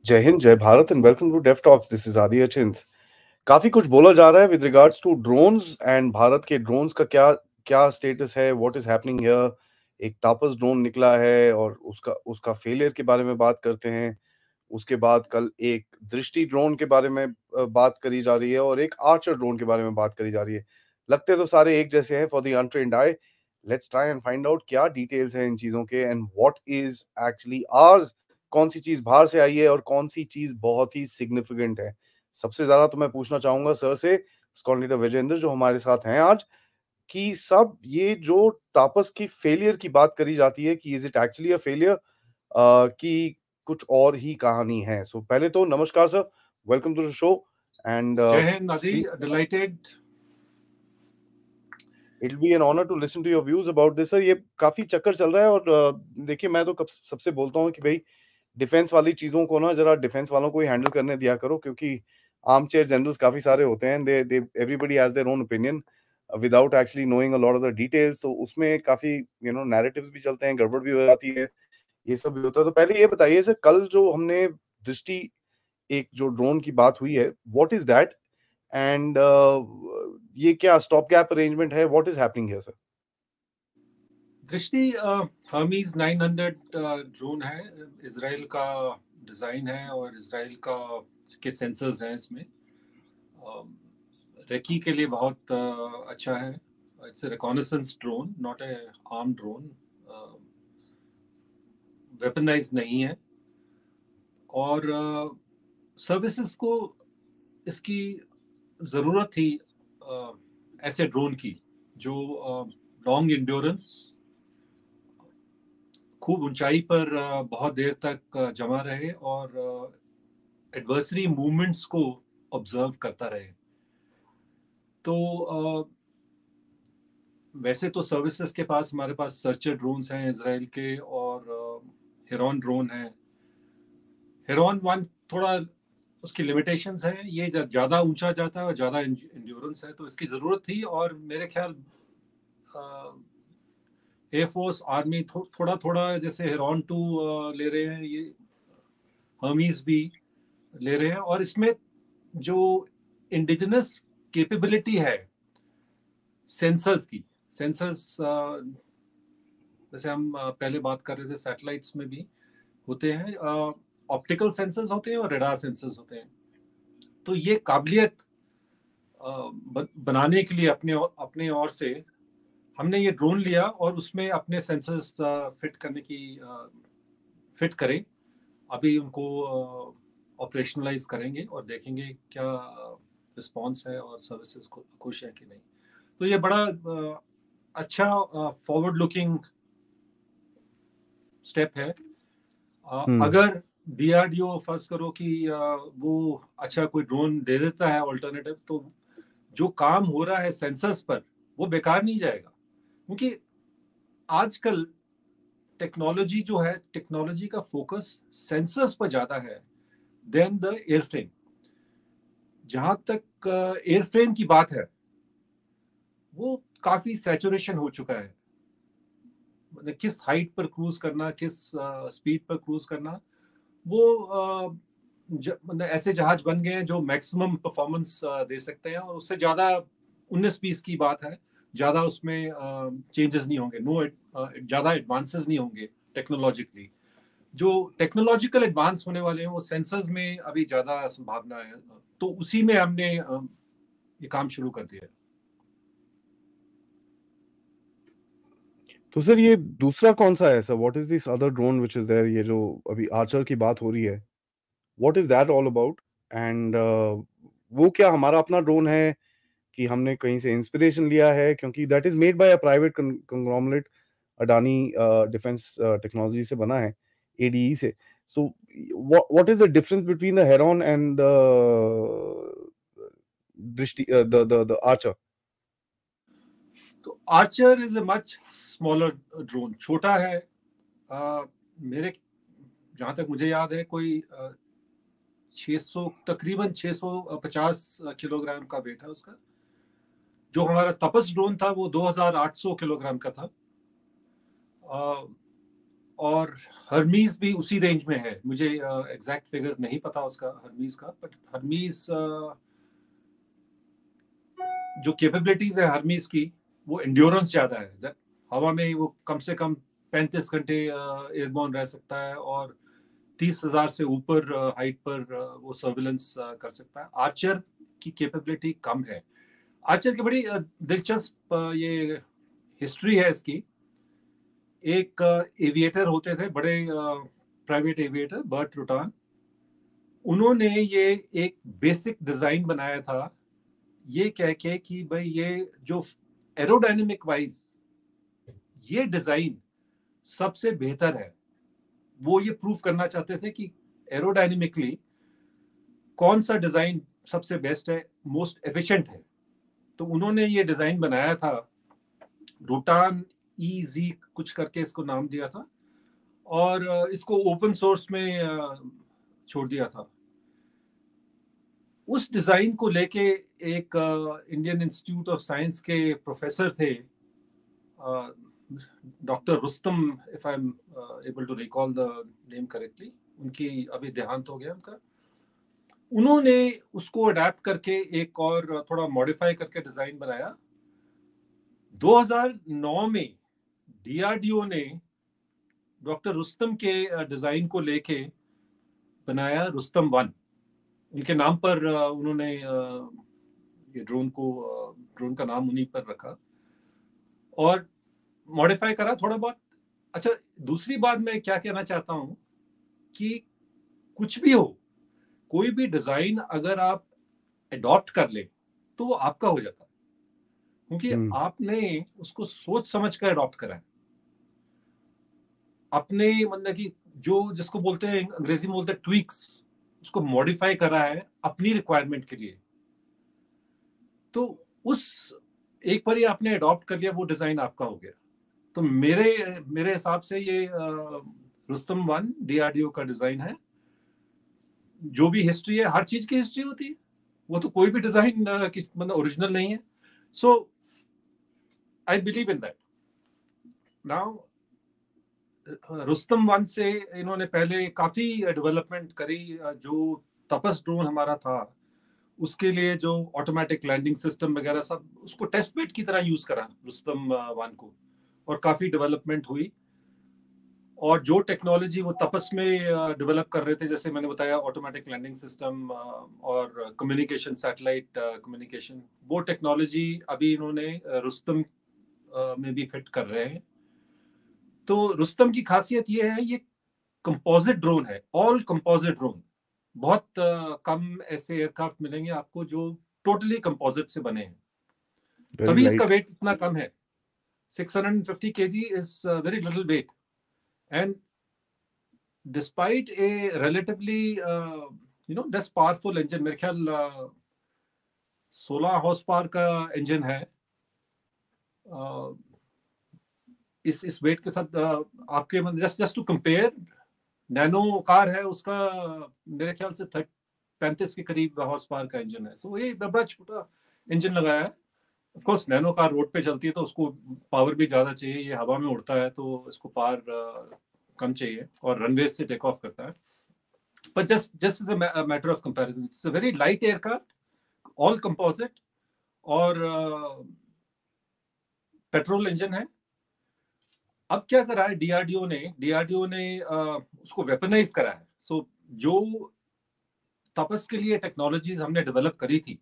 जय हिंद, जय Bharat and welcome to Def Talks. This is Aadi Achint. काफी कुछ बोला जा रहा है with regards to drones and Bharat के ड्रोन्स का क्या क्या स्टेटस है, व्हाट इज हैपनिंग हियर। एक तापस ड्रोन निकला है और उसका उसका फेलियर के बारे में बात करते हैं। उसके बाद कल एक दृष्टि ड्रोन के बारे में बात करी जा रही है और एक आर्चर ड्रोन के बारे में बात करी जा रही है। लगते तो सारे एक जैसे हैं for the untrained eye. Let's try and find out क्या डिटेल्स हैं इन चीजों के and what is actually ours. कौन सी चीज बाहर से आई है और कौन सी चीज बहुत ही सिग्निफिकेंट है। सबसे ज्यादा तो मैं पूछना चाहूंगा सर से, स्कॉट लीडर विजेंद्र जो हमारे साथ हैं आज, कि सब ये जो तापस की फेलियर की बात करी जाती है कि is it actually a failure कि कुछ और ही कहानी है। सो पहले तो नमस्कार sir, welcome to the show and जय Hind Aadi, delighted. It will be an honour to listen to your views about this sir. ये काफी चक्कर चल रहा है और देखिए मैं तो सबसे बोलता हूँ कि भाई डिफेंस वाली चीजों को ना जरा डिफेंस वालों को ही हैंडल करने दिया करो, क्योंकि आर्म चेयर जनरल्स काफी सारे होते हैं। They everybody has their own opinion without actually knowing a lot of the details. तो उसमें काफी नैरेटिव्स भी चलते हैं, गड़बड़ भी हो जाती है, ये सब भी होता है। तो पहले ये बताइए सर, कल जो हमने दृष्टि एक जो ड्रोन की बात हुई है, व्हाट इज दैट एंड ये क्या स्टॉप गैप अरेंजमेंट है, what is happening here sir? दृष्टि हर्मीज 900 ड्रोन है, इजराइल का डिजाइन है और इजराइल का के सेंसर्स हैं इसमें। रेकी के लिए बहुत अच्छा है। It's a reconnaissance drone, not a arm drone. Weaponised नहीं है और सर्विसेज को इसकी ज़रूरत थी ऐसे ड्रोन की जो लॉन्ग इंड्योरेंस, खूब ऊंचाई पर बहुत देर तक जमा रहे और एडवर्सरी मूवमेंट्स को ऑब्जर्व करता रहे। तो वैसे तो सर्विसेज के पास हमारे पास सर्चर ड्रोन्स हैं इजराइल के और हेरॉन ड्रोन है। हेरॉन वन थोड़ा उसकी लिमिटेशंस हैं, ये ज़्यादा ऊंचा जाता है और ज़्यादा इंड्योरेंस है, तो इसकी ज़रूरत थी। और मेरे ख्याल एयरफोर्स आर्मी थोड़ा थोड़ा जैसे हेरॉन 2 ले रहे हैं, ये हर्मीज भी ले रहे हैं। और इसमें जो इंडिजिनस कैपेबिलिटी है सेंसर्स की, सेंसर्स जैसे हम पहले बात कर रहे थे सैटेलाइट्स में भी होते हैं, ऑप्टिकल सेंसर्स होते हैं और रेडार सेंसर्स होते हैं। तो ये काबिलियत बनाने के लिए अपने ओर से हमने ये ड्रोन लिया और उसमें अपने सेंसर्स फिट करें। अभी उनको ऑपरेशनलाइज करेंगे और देखेंगे क्या रिस्पांस है और सर्विसेज खुश है कि नहीं। तो ये बड़ा अच्छा फॉरवर्ड लुकिंग स्टेप है। अगर डीआरडीओ फर्ज करो कि वो अच्छा कोई ड्रोन दे देता है ऑल्टरनेटिव, तो जो काम हो रहा है सेंसर्स पर वो बेकार नहीं जाएगा। क्योंकि आजकल टेक्नोलॉजी जो है, टेक्नोलॉजी का फोकस सेंसर्स पर ज़्यादा है देन द एयरफ्रेम। जहाँ तक एयरफ्रेम की बात है वो काफ़ी सैचुरेशन हो चुका है। मतलब किस हाइट पर क्रूज करना, किस स्पीड पर क्रूज करना, वो मतलब ऐसे जहाज बन गए हैं जो मैक्सिमम परफॉर्मेंस दे सकते हैं और उससे ज़्यादा 19-20 की बात है, ज़्यादा उसमें चेंजेस नहीं होंगे, ज़्यादा एडवांसेस नहीं होंगे टेक्नोलॉजिकली। जो टेक्नोलॉजिकल एडवांस होने वाले हैं वो सेंसर्स में अभी ज़्यादा संभावना है, तो उसी में हमने ये काम शुरू कर दिया है। तो सर ये दूसरा कौन सा है sir? What is this other drone which is there? ये जो अभी आर्चर की बात हो रही है, what is that all about? And वो क्या हमारा अपना ड्रोन है कि हमने कहीं से इंस्पिरेशन लिया है? क्योंकि that is made by a private conglomerate, Adani defence technology से बना है, एडीई से। So what is the difference between the heron and दृष्टि द आर्चर? तो Archer is a much smaller drone, छोटा है। मेरे जहाँ तक मुझे याद है कोई 600, तकरीबन 650 किलोग्राम का वेट है उसका। जो हमारा तपस ड्रोन था वो 2800 किलोग्राम का था। और हर्मीज भी उसी रेंज में है। मुझे एग्जैक्ट फिगर नहीं पता उसका हर्मीज का, बट हर्मीज जो कैपेबिलिटीज है हर्मीज की, वो एंड्योरेंस ज्यादा है। हवा में वो कम से कम 35 घंटे एयरबॉर्न रह सकता है और 30,000 से ऊपर हाइट पर वो सर्विलेंस कर सकता है। आर्चर की कैपेबिलिटी कम है। आर्चर की बड़ी दिलचस्प ये हिस्ट्री है इसकी। एक एविएटर होते थे, बड़े प्राइवेट एविएटर, बर्ट रुटान। उन्होंने ये एक बेसिक डिजाइन बनाया था, ये कह के कि भाई ये जो एरोडायनेमिक वाइज ये डिजाइन सबसे बेहतर है। वो ये प्रूव करना चाहते थे कि एरोडायनेमिकली कौन सा डिजाइन सबसे बेस्ट है, मोस्ट एफिशिएंट है। तो उन्होंने ये डिजाइन बनाया था, रूटान EZ कुछ करके इसको नाम दिया था, और इसको ओपन सोर्स में छोड़ दिया था। उस डिजाइन को लेके एक इंडियन इंस्टीट्यूट ऑफ साइंस के प्रोफेसर थे, doctor Rustom, if I am able to recall the name correctly, उनकी अभी देहांत हो गया उनका। उन्होंने उसको अडेप्ट करके एक और थोड़ा मॉडिफाई करके डिजाइन बनाया। 2009 में DRDO ने डॉक्टर रुस्तम के डिजाइन को लेके बनाया रुस्तम 1। उनके नाम पर उन्होंने ये ड्रोन का नाम उन्हीं पर रखा और मॉडिफाई करा थोड़ा बहुत। अच्छा, दूसरी बात मैं क्या कहना चाहता हूं कि कुछ भी हो, कोई भी डिजाइन अगर आप अडॉप्ट कर ले तो वो आपका हो जाता है, क्योंकि आपने उसको सोच समझ कर अडॉप्ट करा है। अपने मतलब कि जो जिसको बोलते हैं अंग्रेजी में बोलते हैं ट्वीक्स, उसको मॉडिफाई करा है अपनी रिक्वायरमेंट के लिए। तो उस एक बार ही आपने अडॉप्ट कर लिया, वो डिजाइन आपका हो गया। तो मेरे हिसाब से ये रुस्तम 1 DRDO का डिजाइन है। जो भी हिस्ट्री है, हर चीज की हिस्ट्री होती है, वो तो कोई भी डिजाइन मतलब ओरिजिनल नहीं है। So I believe in that. Now Rustam 1 से इन्होंने पहले काफी डेवलपमेंट करी। जो तपस ड्रोन हमारा था, उसके लिए जो ऑटोमेटिक लैंडिंग सिस्टम वगैरह सब, उसको टेस्ट बेड की तरह यूज करा रुस्तम 1 को, और काफी डेवलपमेंट हुई। और जो टेक्नोलॉजी वो तपस में डेवलप कर रहे थे, जैसे मैंने बताया ऑटोमेटिक लैंडिंग सिस्टम और कम्युनिकेशन, सैटेलाइट कम्युनिकेशन, वो टेक्नोलॉजी अभी इन्होंने रुस्तम में भी फिट कर रहे हैं। तो रुस्तम की खासियत ये है, ये कंपोजिट ड्रोन है, ऑल कंपोजिट ड्रोन। बहुत कम ऐसे एयरक्राफ्ट मिलेंगे आपको जो टोटली कंपोजिट से बने हैं, तभी इसका वेट इतना कम है। 650 kg is very little weight, and despite a relatively less powerful engine, मेरे ख्याल 16 हॉर्स पावर का इंजन है, इस वेट के साथ आपके just to compare, nano car है उसका मेरे ख्याल से 35 के करीब हॉर्स पावर का इंजन है। तो ये बड़ा छोटा इंजन लगाया है। Of course nano car road पे चलती है तो उसको पावर भी ज्यादा चाहिए, ये हवा में उड़ता है तो इसको पावर कम चाहिए, और रनवे से टेक ऑफ करता है। But just is a matter of comparison, it's a very light aircraft, all composite, और पेट्रोल इंजन है। अब क्या करा है डीआरडीओ ने उसको वेपनाइज करा है। सो जो तपस के लिए टेक्नोलॉजीज हमने डेवलप करी थी,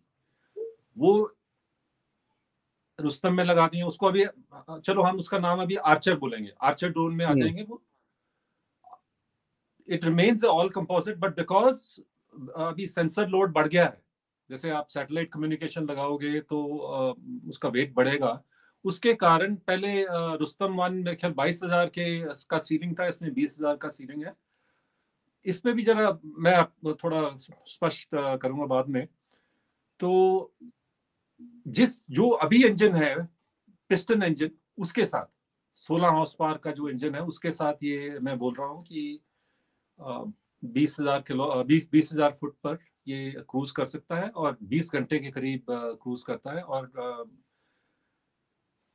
वो रुस्तम में लगा दी है। उसको अभी चलो हम उसका नाम अभी आर्चर बोलेंगे, आर्चर ड्रोन में आ जाएंगे वो। It remains all composite, but because अभी सेंसर लोड बढ़ गया है, जैसे आप सैटेलाइट कम्युनिकेशन लगाओगे तो उसका वेट बढ़ेगा। उसके कारण पहले रुस्तम 1 मेरे ख्याल 22,000 का सीलिंग था, इसमें 20,000 का सीलिंग है। इसमें भी जरा मैं थोड़ा स्पष्ट करूंगा बाद में। तो जो अभी इंजन है पिस्टन इंजन, उसके साथ 16 हॉर्स पावर का जो इंजन है उसके साथ ये मैं बोल रहा हूँ कि 20,000 फुट पर ये क्रूज कर सकता है, और 20 घंटे के करीब क्रूज करता है, और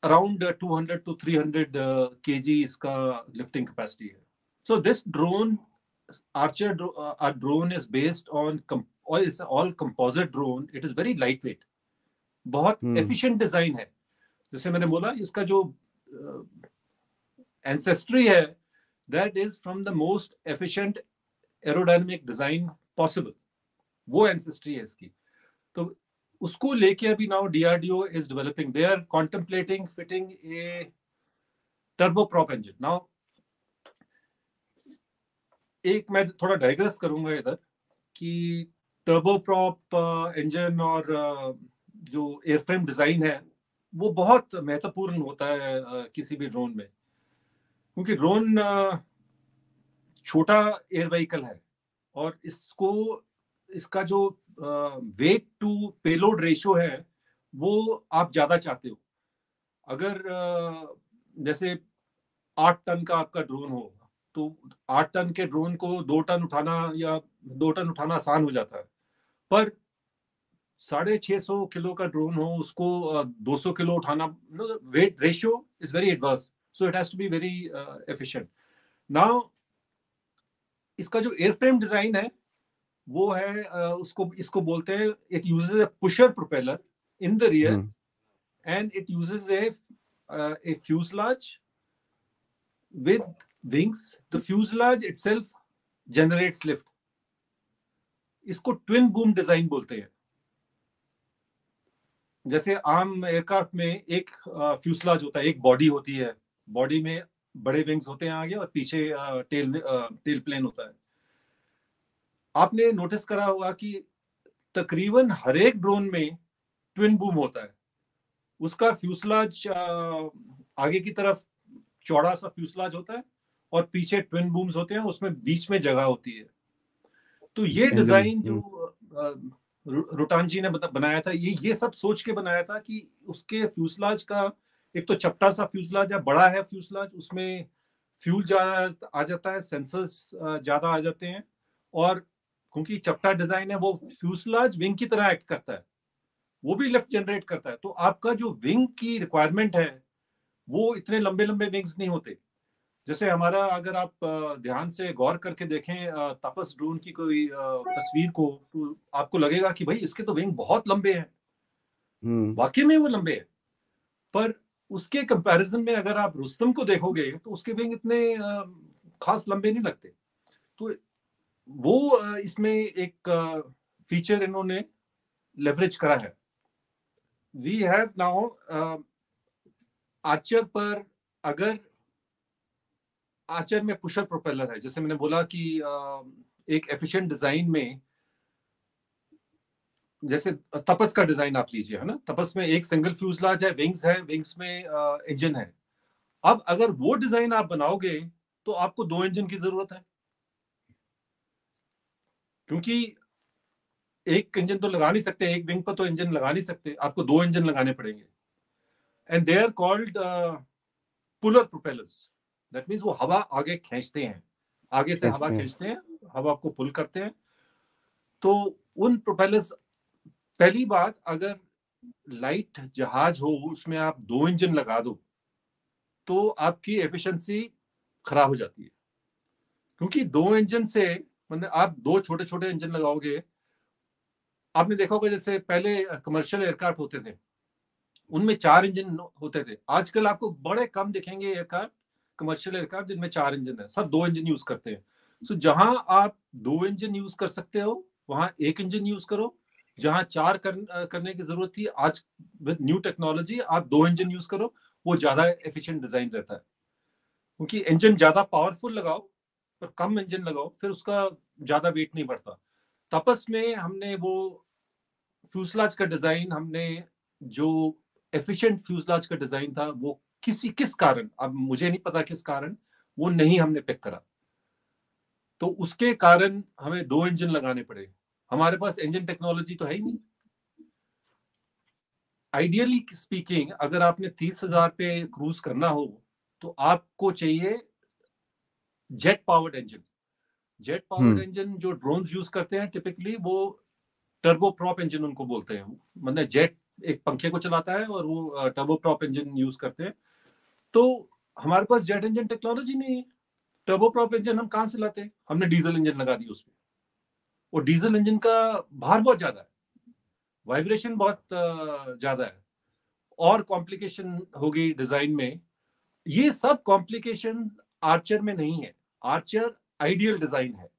अराउंड 200 to 300 kg इसका लिफ्टिंग कैपेसिटी है। So this drone, Archer drone is based on it's all composite drone. It is very lightweight. बहुत efficient design है. जैसे मैंने बोला, इसका जो ancestry है, that is from the most efficient aerodynamic design possible. वो ancestry है इसकी. तो उसको लेके अभी now DRDO is developing. They are contemplating fitting a turboprop engine. Now एक मैं थोड़ा डाइग्रेस करूंगा इधर कि टर्बोप्रॉप इंजन और जो एयरफ्रेम डिजाइन है वो बहुत महत्वपूर्ण होता है किसी भी ड्रोन में, क्योंकि ड्रोन छोटा एयर व्हीकल है और इसका जो वेट टू पेलोड रेशियो है वो आप ज्यादा चाहते हो. अगर जैसे 8 टन का आपका ड्रोन हो तो 8 टन के ड्रोन को 2 टन उठाना या 2 टन उठाना आसान हो जाता है, पर 650 किलो का ड्रोन हो उसको 200 किलो उठाना, weight ratio is very adverse, so it has to be very efficient. Now इसका जो एयरफ्रेम डिजाइन है वो है इसको बोलते हैं, it uses a pusher propeller in the rear and it uses a fuselage with wings. The fuselage itself generates lift. इसको twin boom design बोलते हैं. जैसे आम एयरक्राफ्ट में एक फ्यूसलाज होता है, एक बॉडी होती है, बॉडी में बड़े विंग्स होते हैं आगे और पीछे टेल प्लेन होता है. आपने नोटिस करा होगा कि तकरीबन हर एक ड्रोन में ट्विन बूम होता है. उसका फ्यूसलाज आगे की तरफ चौड़ा सा फ्यूसलाज होता है और पीछे ट्विन बूम्स होते हैं, उसमें बीच में जगह होती है. तो ये डिजाइन जो रुटान जी ने बनाया था, ये सब सोच के बनाया था कि उसके फ्यूसलाज का एक तो चपटा सा फ्यूसलाज है, बड़ा है फ्यूसलाज, उसमें फ्यूल ज्यादा आ जाता है, सेंसर्स ज्यादा आ जाते हैं, और क्योंकि चपटा डिजाइन है वो फ्यूसलाज विंग की तरह एक्ट करता है, वो भी लिफ्ट जनरेट करता है. तो आपका जो विंग की रिक्वायरमेंट है वो इतने लंबे लंबे विंग्स नहीं होते. जैसे हमारा, अगर आप ध्यान से गौर करके देखें तपस ड्रोन की कोई तस्वीर को, तो आपको लगेगा कि भाई इसके तो विंग बहुत लंबे हैं. वाकई में वो लंबे हैं, पर उसके कंपैरिजन में अगर आप रुस्तम को देखोगे तो उसके विंग इतने खास लंबे नहीं लगते. तो वो इसमें एक फीचर इन्होंने लेवरेज करा है. वी हैव नाउ आर्चर पर, अगर आर्चर में पुशर प्रोपेलर है, जैसे मैंने बोला कि एक एफिशिएंट डिजाइन में, जैसे तपस का डिजाइन आप लीजिए, है ना, तपस में एक सिंगल फ्यूजलाज है, विंग्स में इंजन है. अब अगर वो डिजाइन आप बनाओगे तो आपको 2 इंजन की जरूरत है, क्योंकि एक इंजन तो लगा नहीं सकते, एक विंग पर तो इंजन लगा नहीं सकते, आपको 2 इंजन लगाने पड़ेंगे. And they are called puller propellers. That means वो हवा आगे खींचते हैं, आगे से हवा खींचते हैं, हवा को पुल करते हैं. तो उन प्रोपेलर्स, पहली बात, अगर लाइट जहाज हो उसमें आप 2 इंजन लगा दो तो आपकी एफिशिएंसी खराब हो जाती है, क्योंकि 2 इंजन से, मतलब आप 2 छोटे छोटे इंजन लगाओगे. आपने देखा होगा जैसे पहले कमर्शियल एयरक्राफ्ट होते थे उनमें 4 इंजन होते थे. आजकल आपको बड़े कम दिखेंगे एयरक्राफ्ट, कमर्शियल एयरक्राफ्ट जिनमें 4 इंजन है, सब 2 इंजन यूज करते हैं. तो जहां आप 2 इंजन यूज कर सकते हो वहां 1 इंजन यूज करो. जहां 4 करने की जरूरत थी, आज विद न्यू टेक्नोलॉजी आप 2 इंजन यूज करो, वो ज्यादा एफिशिएंट डिजाइन रहता है. क्योंकि इंजन ज्यादा पावरफुल लगाओ पर कम इंजन लगाओ, फिर उसका ज्यादा वेट नहीं बढ़ता. तपस में हमने वो फ्यूसलाज का डिजाइन, हमने जो एफिशिएंट फ्यूसलाज का डिजाइन था, वो किस कारण, अब मुझे नहीं पता किस कारण, वो नहीं हमने पिक करा. तो उसके कारण हमें 2 इंजन लगाने पड़े. हमारे पास इंजन टेक्नोलॉजी तो है ही नहीं. आइडियली स्पीकिंग, अगर आपने 30,000 पे क्रूज करना हो तो आपको चाहिए jet powered engine. Jet powered engine जो ड्रोन्स यूज करते हैं टिपिकली, वो टर्बोप्रॉप इंजन उनको बोलते हैं. मतलब जेट एक पंखे को चलाता है और वो टर्बोप्रॉप इंजन यूज करते हैं. तो हमारे पास जेट इंजन टेक्नोलॉजी नहीं है. टर्बोप्रॉप इंजन हम कहां से लाते हैं? हमने डीजल इंजन लगा दी उसमें, और डीजल इंजन का भार बहुत ज्यादा है, वाइब्रेशन बहुत ज्यादा है, और कॉम्प्लिकेशन हो गई डिजाइन में। ये सब कॉम्प्लिकेशन आर्चर में नहीं है। आर्चर आइडियल डिजाइन है।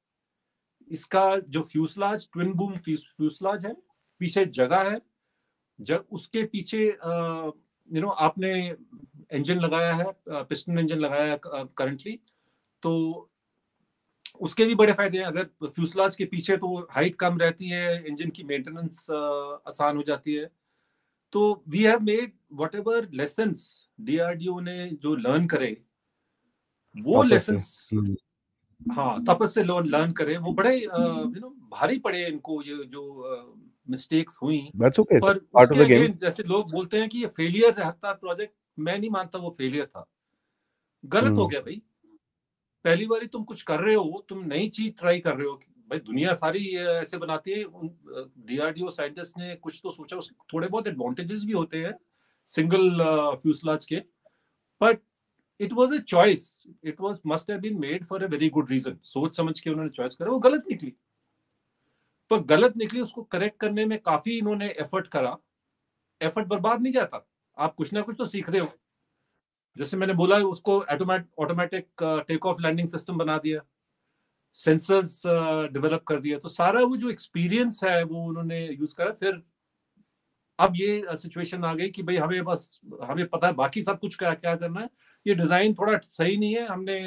इसका जो फ्यूसलाज, ट्विन बूम फ्यूसलाज है, पीछे जगह है, जब उसके पीछे आपने इंजन लगाया है, पिस्टन इंजन लगाया है करंटली, तो उसके भी बड़े फायदे हैं। अगर फ्यूसलाज के पीछे तो हाइट कम रहती है, इंजन की मेंटेनेंस आसान हो जाती है। तो we have made whatever lessons DRDO ने जो लर्न करे, वो लेसन्स, हाँ, तपस से लर्न करे, वो बड़े भारी पड़े इनको, ये जो मिस्टेक्स हुई। okay, पर उसके अगेन जैसे लोग बोलते हैं कि ये फेलियर रहता प्रोजेक्ट, मैं नहीं मानता वो फेलियर था। गलत हो गया भाई। पहली बार तुम कुछ कर रहे हो, तुम नई चीज ट्राई कर रहे हो भाई, दुनिया सारी ऐसे बनाती है। डीआरडीओ साइंटिस्ट ने कुछ तो सोचा, उसके थोड़े बहुत एडवांटेजेस भी होते हैं सिंगल फ्यूसलाज के, but it was a choice, it was must have been made for a very good reason. सोच समझ के उन्होंने चॉइस करा, वो गलत निकली, पर गलत निकली उसको करेक्ट करने में काफी इन्होंने एफर्ट करा। एफर्ट बर्बाद नहीं जाता, आप कुछ ना कुछ तो सीख रहे हो। जैसे मैंने बोला, उसको automatic take off landing system बना दिया, सेंसर्स डेवलप कर दिया, तो सारा वो जो एक्सपीरियंस है वो उन्होंने यूज करा। फिर अब ये सिचुएशन आ गई कि भाई हमें पता है बाकी सब कुछ क्या क्या करना है, ये डिजाइन थोड़ा सही नहीं है, हमने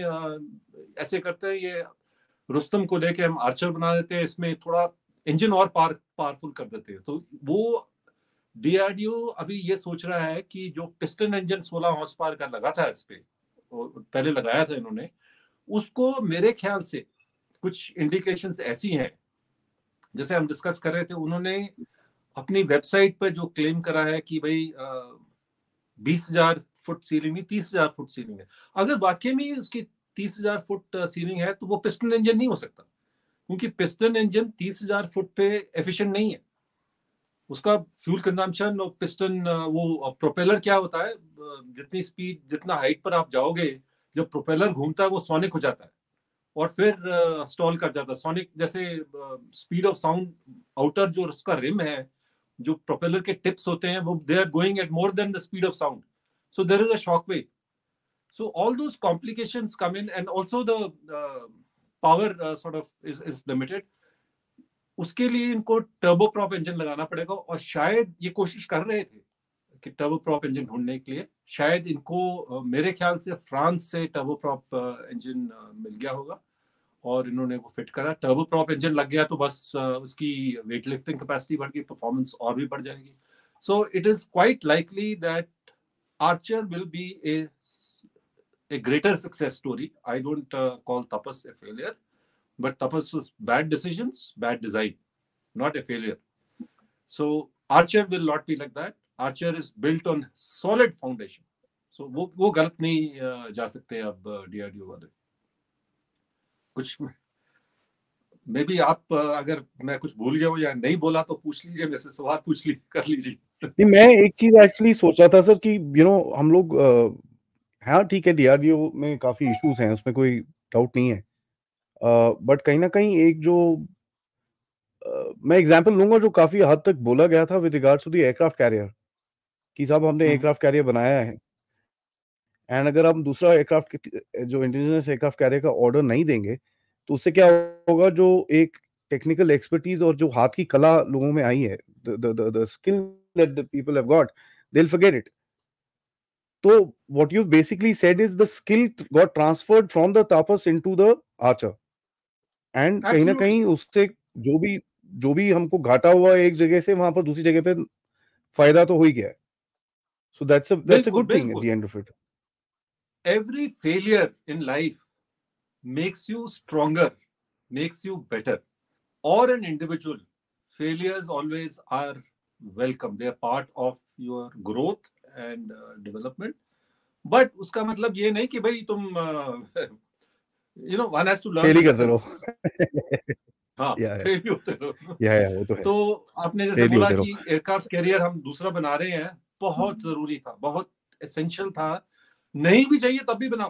ऐसे करते हैं, ये रुस्तम को लेके हम आर्चर बना देते हैं, इसमें थोड़ा इंजन और पावरफुल कर देते हैं। तो वो डीआरडीओ अभी ये सोच रहा है कि जो पिस्टन इंजन 16 हॉर्स पावर का लगा था इस पे, पहले लगाया था इन्होंने, उसको मेरे ख्याल से कुछ इंडिकेशंस ऐसी हैं, जैसे हम डिस्कस कर रहे थे, उन्होंने अपनी वेबसाइट पर जो क्लेम करा है कि भाई 20,000 फुट सीलिंग नहीं, 30,000 फुट सीलिंग है। अगर वाकई में उसकी 30,000 फुट सीलिंग है तो वो पिस्टन इंजन नहीं हो सकता, क्योंकि पिस्टन इंजन 30,000 फुट पे एफिशिएंट नहीं है। उसका फ्यूल कंजम्पशन और पिस्टन, वो प्रोपेलर क्या होता है, जितनी स्पीड, जितना हाइट पर आप जाओगे, जब प्रोपेलर घूमता है वो सोनिक हो जाता है और फिर स्टॉल कर जाता है। सोनिक जैसे स्पीड ऑफ साउंड, आउटर जो उसका रिम है, जो प्रोपेलर के टिप्स होते हैं, वो they are going at more than the speed of sound, so there is a shock wave. So all those complications come in, and also the power sort of is limited. उसके लिए इनको turboprop engine लगाना पड़ेगा, और शायद ये कोशिश कर रहे थे कि टर्बोप्रॉप इंजन ढूंढने के लिए, शायद इनको मेरे ख्याल से फ्रांस से टर्बोप्रॉप इंजन मिल गया होगा और इन्होंने वो फिट करा। टर्बोप्रॉप इंजन लग गया तो बस उसकी वेट लिफ्टिंग कैपेसिटी बढ़ गई, परफॉर्मेंस और भी बढ़ जाएगी। So it is quite likely that Archer will be a greater success story. I don't call Tapas a failure, but Tapas was bad decisions, bad design, not a failure. So Archer will not be like that. Archer is built on solid foundation. So वो गलत नहीं जा सकते अब DRDO वाले। कुछ may be आप अगर मैं कुछ भूल गया हूँ या नहीं बोला तो पूछ लीजिए, मेरे से सवाल कर लीजिए। नहीं, मैं एक चीज एक्चुअली सोचा था सर कि हम लोग हाँ ठीक है, डीआरडीओ में काफी इश्यूज हैं, उसमें कोई डाउट नहीं है, बट कहीं ना कहीं एक जो मैं एग्जांपल लूंगा जो काफी हद तक बोला गया था with regards to the aircraft carrier, कि साहब हमने एयरक्राफ्ट कैरियर बनाया है, एंड अगर हम दूसरा एयरक्राफ्ट जो इंडिजिनस एयरक्राफ्ट कैरियर का ऑर्डर नहीं देंगे तो उससे क्या होगा, जो एक टेक्निकल एक्सपर्टीज और जो हाथ की कला लोगों में आई है, the skill that the people have got, they will forget it. तो what you've basically said is the skill got transferred from the tapas into the archer, and कहीं ना कहीं उससे जो भी हमको घाटा हुआ एक जगह से वहां पर दूसरी जगह पे फायदा तो हो ही गया है। So that's a good thing at the end of it. Every failure in life makes you stronger, makes you better. Or an individual, failures always are welcome. They are part of your growth and development. But उसका मतलब ये नहीं कि भाई तुम one has to learn fail ही करते रहो। हाँ, फेल ही होते रहो। वो तो है। तो आपने जैसे बोला कि एयरक्राफ्ट कैरियर हम दूसरा बना रहे हैं, बहुत जरूरी था, बहुत एसेंशियल था, नहीं भी चाहिए तब भी बनाओ।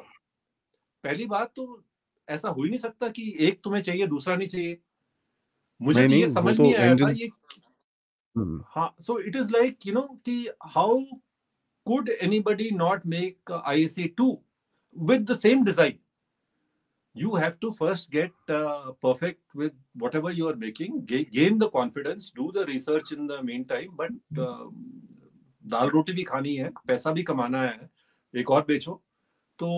पहली बात तो ऐसा हो ही नहीं सकता कि एक तुम्हें चाहिए दूसरा नहीं चाहिए। मुझे नहीं तो ये नहीं, वो समझ तो नहीं आया था इंजन। ये। हाँ, सो इट इज लाइक कि how could anybody not make ISA 2 with the same design? You have to first get perfect with whatever you are making, gain the confidence, do the research in the meantime, but दाल रोटी भी खानी है, पैसा भी कमाना है, एक और बेचो। तो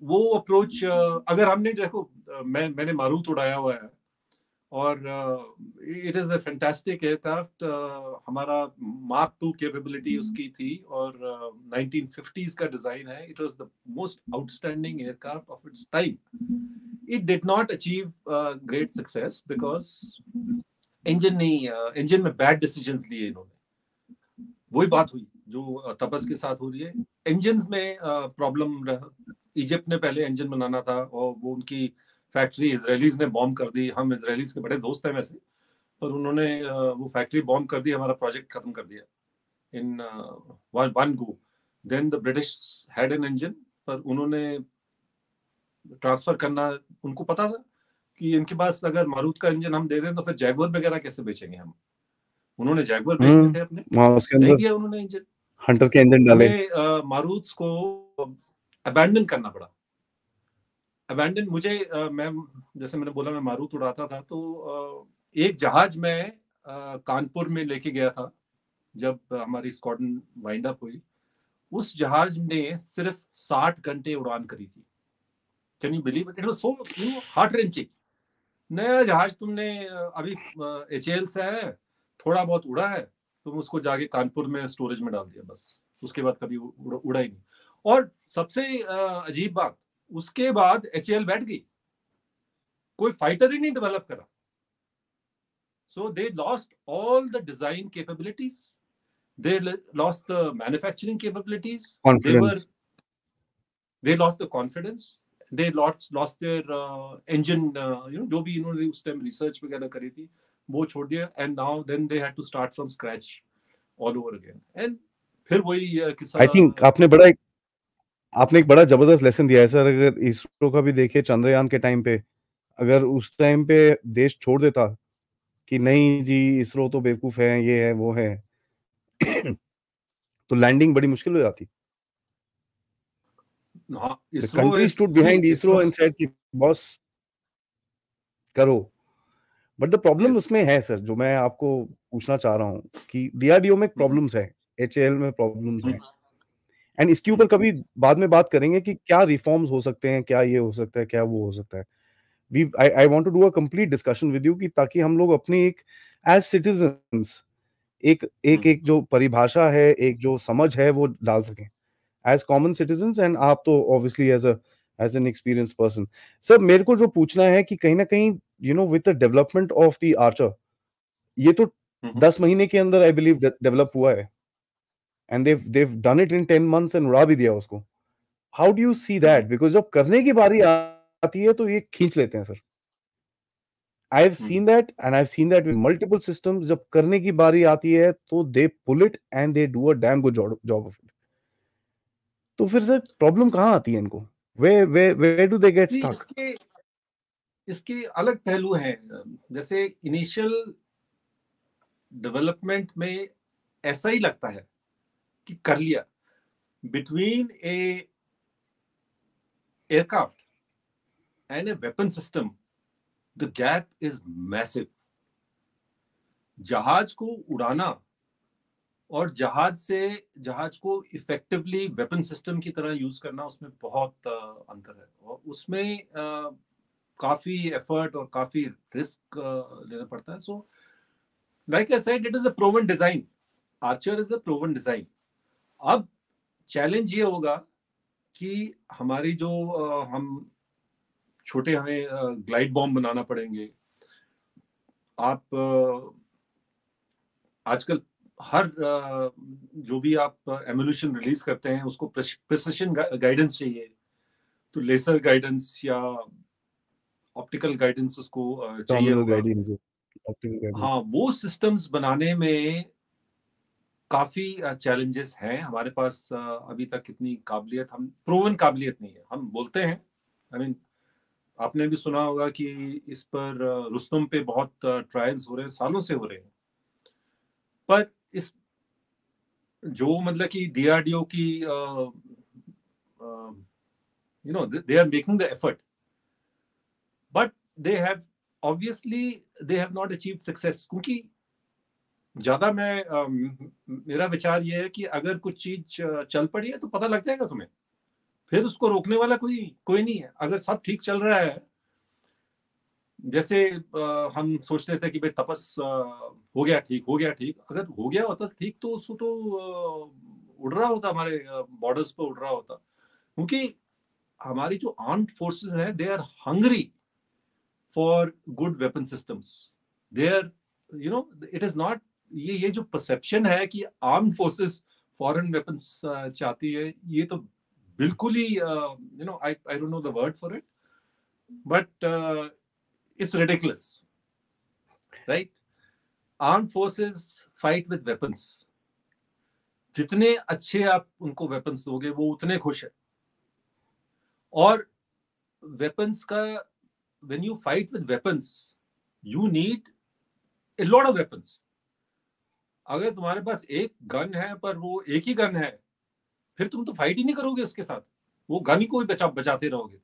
वो अप्रोच अगर हमने देखो, मैंने मारूत उड़ाया हुआ है और it is a fantastic aircraft. हमारा मार्क 2 कैपेबिलिटी उसकी थी और 1950s का डिजाइन है। It was the most outstanding aircraft of its time. It did not achieve great success because engine में बैड डिसीजंस लिए इन्होंने। वही बात हुई जो तपस के साथ हो रही है। इंजन में प्रॉब्लम इजिप्ट ने पहले इंजन बनाना था और वो उनकी फैक्ट्री इजरायलीज ने बॉम्ब कर दी। हम इजरायलीज के बड़े दोस्त हैं वैसे, पर उन्होंने वो फैक्ट्री बॉम्ब कर दी, हमारा प्रोजेक्ट खत्म कर दिया in one go. Then the British had an engine, पर उन्होंने ट्रांसफर करना, उनको पता था कि इनके पास अगर मारुत का इंजन हम दे दें तो फिर जैगुआर वगैरह कैसे बेचेंगे हम। उन्होंने जैगुआर बेचने थे अपने, वहां उसके नहीं अंदर दिया उन्होंने इंजन। हंटर के इंजन डाले। उन्हें मारुत को अबैंडन करना पड़ा। अबैंडन मुझे मैं जैसे मैंने बोला मैं मारुत उड़ाता था, तो एक जहाज में कानपुर में लेके गया था जब हमारी स्क्वाड्रन वाइंड अप हुई। उस जहाज ने सिर्फ 60 घंटे उड़ान करी थी। Can you believe it? It was so heart wrenching. नया जहाज तुमने अभी HAL से है, थोड़ा बहुत उड़ा है, तुम उसको जाके कानपुर में स्टोरेज में डाल दिया, बस उसके बाद कभी उड़ा ही नहीं। और सबसे अजीब बात, उसके बाद HAL बैठ गई, कोई फाइटर ही नहीं डेवलप करा। So they lost all the design capabilities, they lost the manufacturing capabilities, confidence. they lost the confidence, they lost their engine, जो भी इन्होंने उस टाइम रिसर्च वगैरह करी थी वो छोड़ दिया। And now then they had to start from scratch all over again. And फिर वही किस्सा। आई थिंक आपने एक बड़ा जबरदस्त लेसन दिया है सर। अगर इसरो का भी देखिए चंद्रयान के टाइम पे, अगर उस टाइम पे देश छोड़ देता कि नहीं जी इसरो तो बेवकूफ है, ये है वो है, तो लैंडिंग बड़ी मुश्किल हो जाती। The ISRO country stood behind ISRO and said कि बॉस करो। बट द प्रॉब्लम उसमें है सर, जो मैं आपको पूछना चाह रहा हूँ कि डीआरडीओ में प्रॉब्लम्स है, HAL में प्रॉब्लम्स है, एंड इसके ऊपर कभी बाद में बात करेंगे कि क्या रिफॉर्म्स हो सकते हैं, क्या ये हो सकता है, क्या वो हो सकता है। I want to do a complete discussion with you कि ताकि हम लोग अपनी एक एज सिटीजन्स एक एक एक जो परिभाषा है, एक जो समझ है वो डाल सकें एज कॉमन सिटीजन्स। एंड आप तो obviously as an experience person. Sir मेरे को जो पूछना है कि कहीं ना कहीं with the development of the Archer, ये तो 10 महीने के अंदर आई बिलीव डेवलप हुआ है, and they've done it in 10 months and उड़ा भी दिया उसको। How do you see that? Because जब करने की बारी आती है तो ये खींच लेते हैं sir. I've seen that, and I've seen that with multiple systems. जब करने की बारी आती है तो they pull it and they do a damn good job of it. तो फिर सर प्रॉब्लम कहाँ आती है इनको? Where do they get stuck? इसके अलग पहलू हैं। जैसे इनिशियल डेवलपमेंट में ऐसा ही लगता है कि कर लिया। Between A aircraft and a weapon system the gap is massive. जहाज को उड़ाना और जहाज को इफेक्टिवली वेपन सिस्टम की तरह यूज करना, उसमें बहुत अंतर है और उसमें काफी एफर्ट और काफी रिस्क लेना पड़ता है। So like I said, it is a proven design. Archer is a proven design. अब चैलेंज ये होगा कि हमारी जो हम छोटे, हमें ग्लाइड बॉम्ब बनाना पड़ेंगे। आप आजकल हर जो भी आप एमुलेशन रिलीज करते हैं उसको प्रिसिशन गाइडेंस चाहिए, तो लेसर गाइडेंस या ऑप्टिकल गाइडेंस उसको चाहिए होगा। हाँ, वो सिस्टम्स बनाने में काफी चैलेंजेस हैं। हमारे पास अभी तक इतनी काबिलियत, हम प्रूवन काबिलियत नहीं है। हम बोलते हैं, आई मीन आपने भी सुना होगा कि इस पर रुस्तम पे बहुत ट्रायल्स हो रहे हैं, सालों से हो रहे हैं। पर इस जो मतलब कि डीआरडीओ की they are making the effort, but they have obviously they have not achieved success। क्योंकि ज्यादा मेरा विचार ये है कि अगर कुछ चीज चल पड़ी है तो पता लग जाएगा तुम्हें, फिर उसको रोकने वाला कोई नहीं है। अगर सब ठीक चल रहा है, जैसे हम सोचते थे कि भाई तपस हो गया ठीक, अगर हो गया होता ठीक तो उसको तो उड़ रहा होता, हमारे बॉर्डर्स पर उड़ रहा होता। क्योंकि हमारी जो आर्म्ड फोर्सेस है, they are hungry for good weapon systems. They are it is not, ये जो परसेप्शन है कि आर्म्ड फोर्सेस फॉरेन वेपन्स चाहती है, ये तो बिल्कुल ही I don't know the word for it, but it's ridiculous, right? Armed forces fight with weapons. जितने अच्छे आप उनको weapons दोगे वो उतने खुश है। और weapons का, when you fight with weapons, you need a lot of weapons. अगर तुम्हारे पास एक गन है पर वो एक ही गन है, फिर तुम तो फाइट ही नहीं करोगे उसके साथ, वो गन ही को ही बचाते रहोगे।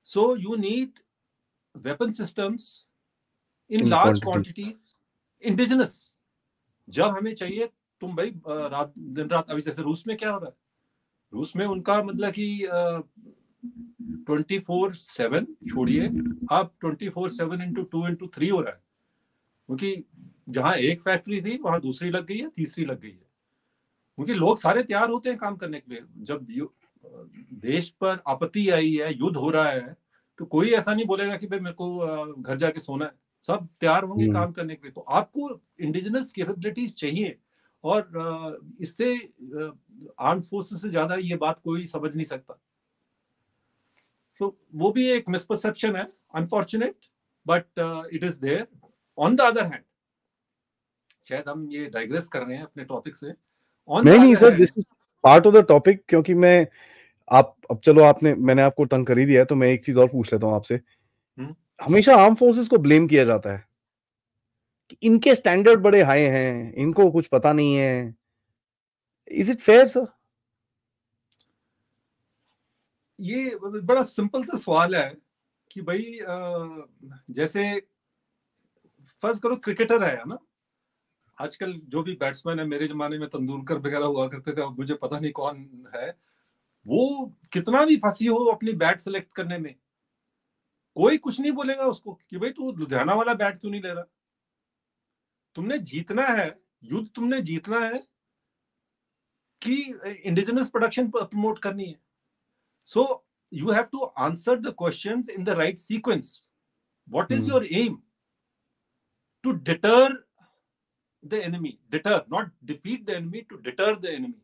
So you need weapon systems in large quantities, indigenous। जब हमें चाहिए तुम भाई दिन रात, अभी जैसे रूस में क्या हो रहा है, रूस में उनका मतलब कि 24/7 छोड़िए, अब 24/7 into 2 into 3 हो रहा है। क्योंकि जहां एक फैक्ट्री थी वहां दूसरी लग गई है, तीसरी लग गई है। क्योंकि लोग सारे तैयार होते हैं काम करने के लिए। जब देश पर आपत्ति आई है, युद्ध हो रहा है, तो कोई ऐसा नहीं बोलेगा कि भाई मेरे को घर जाके सोना है। सब तैयार होंगे काम करने के लिए। तो आपको इंडिजिनस कैपेबिलिटीज चाहिए, और इससे आर्म्ड फोर्सेस से ज्यादा ये बात कोई समझ नहीं सकता। तो वो भी एक मिसपरसेप्शन है, unfortunate, but it is there. On the other hand, शायद हम ये डाइग्रेस कर रहे हैं अपने टॉपिक से। नहीं sir, this is part of the topic. क्योंकि मैं अब चलो मैंने आपको तंग कर ही दिया है, तो मैं एक चीज और पूछ लेता हूँ आपसे। हमेशा आर्म फोर्सेस को ब्लेम किया जाता है कि इनके स्टैंडर्ड बड़े हाई हैं, इनको कुछ पता नहीं है। Is it fair sir? ये बड़ा सिंपल सा सवाल है कि भाई जैसे फर्ज करो क्रिकेटर है ना, आजकल जो भी बैट्समैन है, मेरे जमाने में तेंदुलकर वगैरह हुआ करते थे, अब मुझे पता नहीं कौन है, वो कितना भी फंसी हो अपनी बैट सेलेक्ट करने में, कोई कुछ नहीं बोलेगा उसको कि भाई तू लुधियाना वाला बैट क्यों नहीं ले रहा। तुमने जीतना है, युद्ध तुमने जीतना है कि इंडिजिनस प्रोडक्शन प्रमोट करनी है। सो you have to answer the questions in the right sequence. What is your aim? To deter the enemy. Deter, not defeat the enemy, to deter the enemy.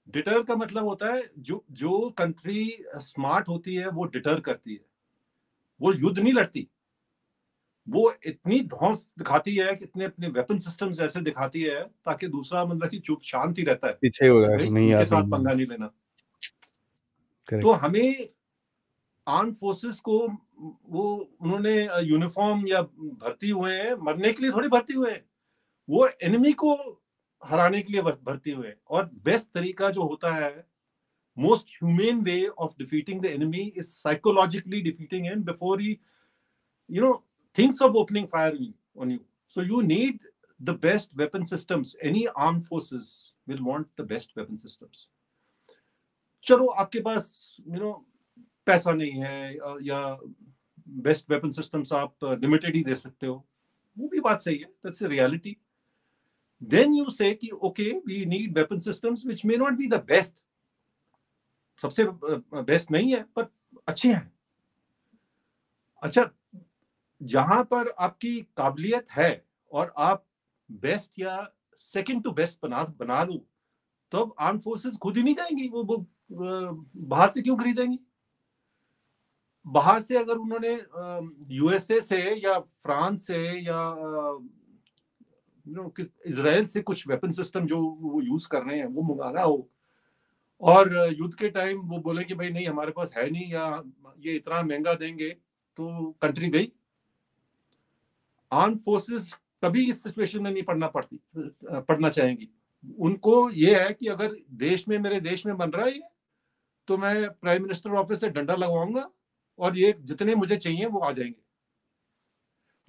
Deter का मतलब होता है जो country smart होती है वो डिटर करती है, वो युद्ध नहीं लड़ती। वो इतनी धौंस दिखाती है कि इतने अपने वेपन सिस्टम्स ऐसे दिखाती है ताकि दूसरा मतलब कि चुप शांति रहता है, पीछे हो रहा है, नहीं उनके साथ पंगा नहीं लेना। तो हमें आर्म फोर्सेस को, वो उन्होंने यूनिफॉर्म या भर्ती हुए हैं मरने के लिए थोड़ी भर्ती हुए हैं, वो एनिमी को हराने के लिए भर्ती हुए हैं। और बेस्ट तरीका जो होता है, most humane way of defeating the enemy is psychologically defeating him before he thinks of opening fire on you. So you need the best weapon systems. Any armed forces will want the best weapon systems. चलो आपके पास पैसा नहीं है या best weapon systems आप limited ही दे सकते हो, वो भी बात सही है, that's a reality. Then you say that okay we need weapon systems which may not be the best, सबसे बेस्ट नहीं है पर अच्छे हैं। अच्छा, जहां पर आपकी काबिलियत है और आप बेस्ट या सेकंड टू बेस्ट बना लो, तब आर्म फोर्सेस खुद ही नहीं जाएंगी, वो बाहर से क्यों खरीदेंगी। बाहर से अगर उन्होंने यूएसए से या फ्रांस से या इजराइल से कुछ वेपन सिस्टम जो वो यूज कर रहे हैं वो मंगाना हो, और युद्ध के टाइम वो बोले कि भाई नहीं हमारे पास है नहीं, या ये इतना महंगा देंगे, तो कंट्री गई। आर्म फोर्सेस कभी इस सिचुएशन में नहीं पड़ना चाहेंगी। उनको ये है कि अगर मेरे देश में बन रहा है तो मैं प्राइम मिनिस्टर ऑफिस से डंडा लगवाऊंगा और ये जितने मुझे चाहिए वो आ जाएंगे।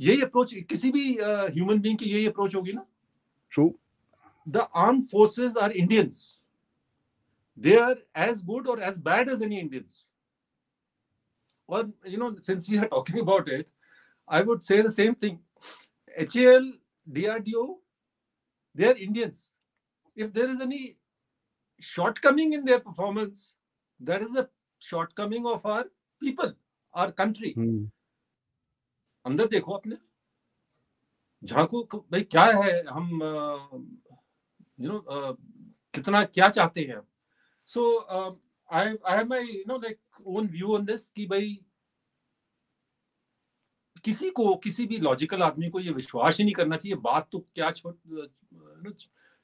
यही अप्रोच किसी भी ह्यूमन बीइंग की यही अप्रोच होगी ना। True. The arm forces are Indians, they are as good or as bad as any Indians. Or, since we are talking about it, I would say the same thing. HAL, DRDO, they are Indians. If there is any shortcoming in their performance, that is a shortcoming of our people, our country. अंदर देखो अपने, झांको भाई क्या है, हम कितना क्या चाहते हैं। So I have my own view on this कि भाई किसी भी लॉजिकल आदमी को ये विश्वास ही नहीं करना चाहिए, बात तो क्या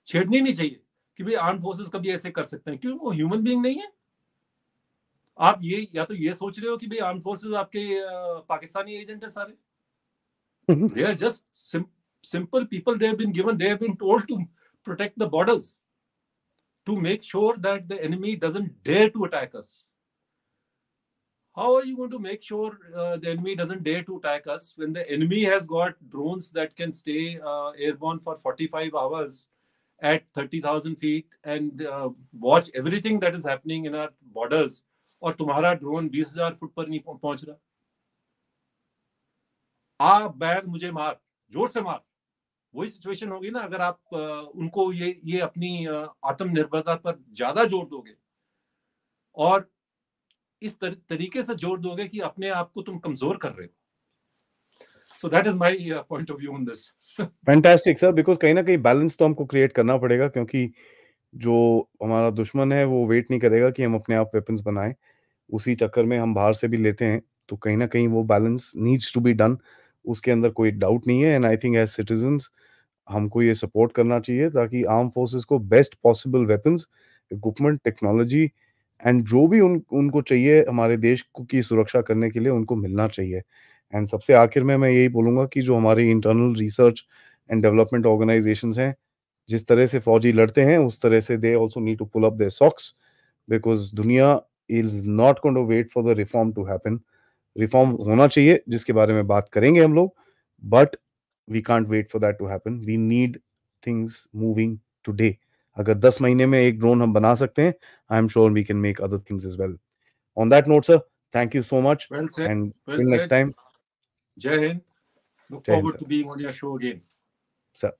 छेड़नी नहीं चाहिए कि भाई आर्म फोर्सेस कभी ऐसे कर सकते हैं। क्यों? वो ह्यूमन बीइंग नहीं है। आप ये या तो ये सोच रहे हो कि भाई आर्म फोर्सेस आपके पाकिस्तानी एजेंट है सारे। They are just simple people. They have been told to protect the borders, to make sure that the enemy doesn't dare to attack us. How are you going to make sure the enemy doesn't dare to attack us when the enemy has got drones that can stay airborne for 45 hours at 30,000 feet and watch everything that is happening in our borders, और तुम्हारा drone 20,000 foot पर नहीं पहुंच रहा? Bag मुझे मार, जोर से मार। वही सिचुएशन होगी ना अगर आप उनको ये अपनी आत्मनिर्भरता पर ज्यादा जोर दोगे और इस तरीके से जोर दोगे कि अपने आप को तुम कमजोर कर रहे हो। So that is my point of view on this. Fantastic sir, because कहीं ना कहीं बैलेंस तो हमको क्रिएट करना पड़ेगा, क्योंकि जो हमारा दुश्मन है वो वेट नहीं करेगा कि हम अपने आप वेपन्स बनाएं, उसी चक्कर में हम बाहर से भी लेते हैं, तो कहीं ना कहीं वो balance needs to be done, उसके अंदर कोई डाउट नहीं है। And I think as citizens हमको ये सपोर्ट करना चाहिए ताकि आर्म फोर्सेस को best possible weapons, equipment, technology and जो भी उनको चाहिए हमारे देश की सुरक्षा करने के लिए उनको मिलना चाहिए। एंड सबसे आखिर में मैं यही बोलूँगा कि जो हमारे internal research and development organisations हैं, जिस तरह से फौजी लड़ते हैं उस तरह से they also need to pull up their socks, because दुनिया is not going to wait for the reform to happen. Reform होना चाहिए जिसके बारे में बात करेंगे हम लोग, but we can't wait for that to happen. We need things moving today. अगर 10 महीने में एक ड्रोन हम बना सकते हैं, I am sure we can make other things as well. On that note sir, thank you so much and till next time. Jai Hind. Look forward to being on your show again. Sir.